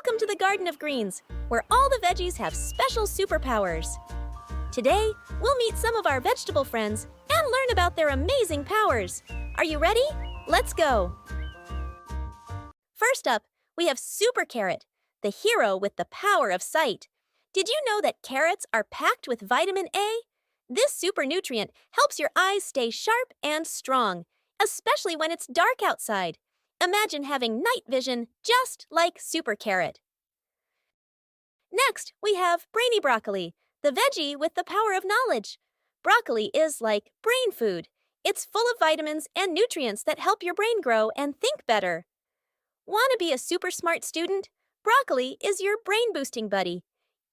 Welcome to the Garden of Greens, where all the veggies have special superpowers. Today, we'll meet some of our vegetable friends and learn about their amazing powers. Are you ready? Let's go! First up, we have Super Carrot, the hero with the power of sight. Did you know that carrots are packed with vitamin A? This super nutrient helps your eyes stay sharp and strong, especially when it's dark outside. Imagine having night vision just like Super Carrot. Next, we have Brainy Broccoli, the veggie with the power of knowledge. Broccoli is like brain food. It's full of vitamins and nutrients that help your brain grow and think better. Want to be a super smart student? Broccoli is your brain-boosting buddy.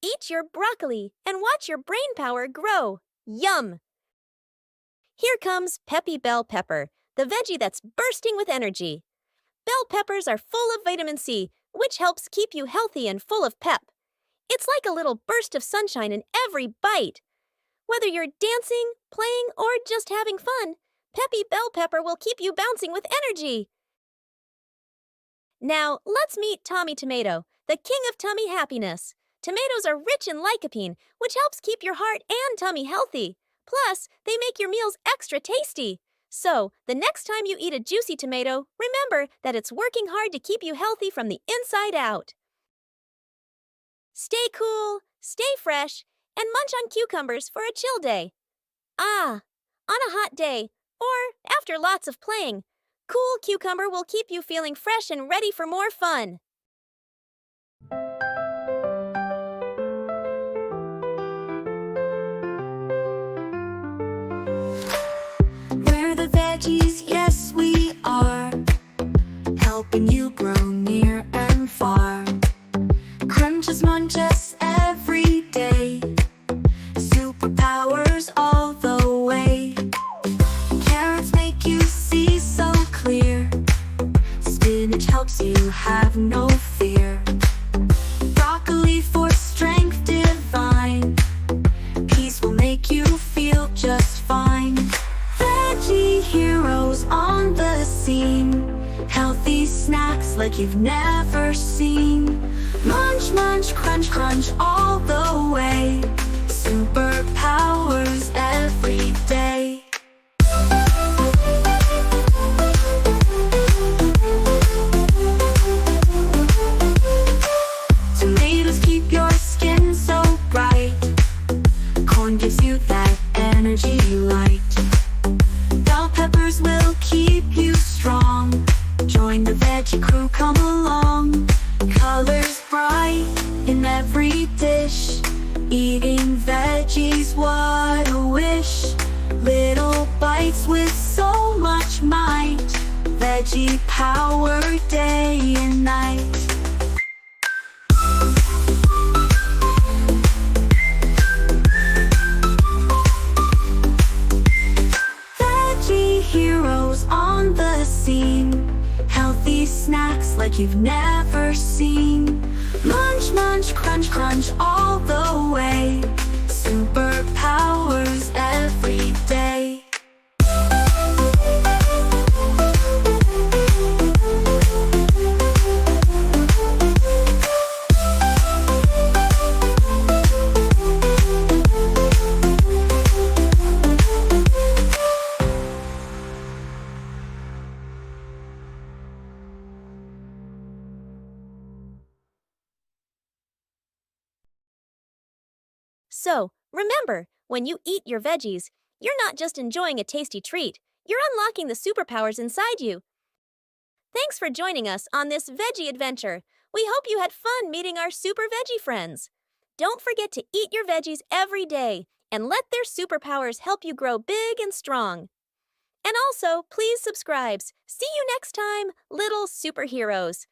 Eat your broccoli and watch your brain power grow. Yum! Here comes Peppy bell pepper, the veggie that's bursting with energy. Bell peppers are full of vitamin C, which helps keep you healthy and full of pep. It's like a little burst of sunshine in every bite. Whether you're dancing, playing, or just having fun, Peppy bell pepper will keep you bouncing with energy. Now, let's meet Tommy Tomato, the king of tummy happiness. Tomatoes are rich in lycopene, which helps keep your heart and tummy healthy. Plus, they make your meals extra tasty. So, the next time you eat a juicy tomato, remember that it's working hard to keep you healthy from the inside out. Stay cool, stay fresh, and munch on cucumbers for a chill day. On a hot day, or after lots of playing, cool cucumber will keep you feeling fresh and ready for more fun. We're the veggies, yes we are, helping you grow near and far. Crunch us, munch us every day, superpowers all the way. Carrots make you see so clear, spinach helps you have no fear. Broccoli for strength divine, peace will make you feel just fine. Veggie heroes on the scene, healthy snacks like you've never seen. Munch, munch, crunch, crunch all the way, superpowers every day. Tomatoes keep your skin so bright, corn gives you that energy light. Bell peppers will keep you strong, join the veggie crew, come along. Colors bright in every dish, eating veggies, what a wish. Little bites with so much might, veggie power day and night. Veggie heroes on the scene, healthy snacks like you've never seen. Munch, munch, crunch, crunch all the way, superpowers every day. So, remember, when you eat your veggies, you're not just enjoying a tasty treat, you're unlocking the superpowers inside you. Thanks for joining us on this Veggie Adventure. We hope you had fun meeting our super veggie friends. Don't forget to eat your veggies every day and let their superpowers help you grow big and strong. And also, please subscribe. See you next time, little superheroes.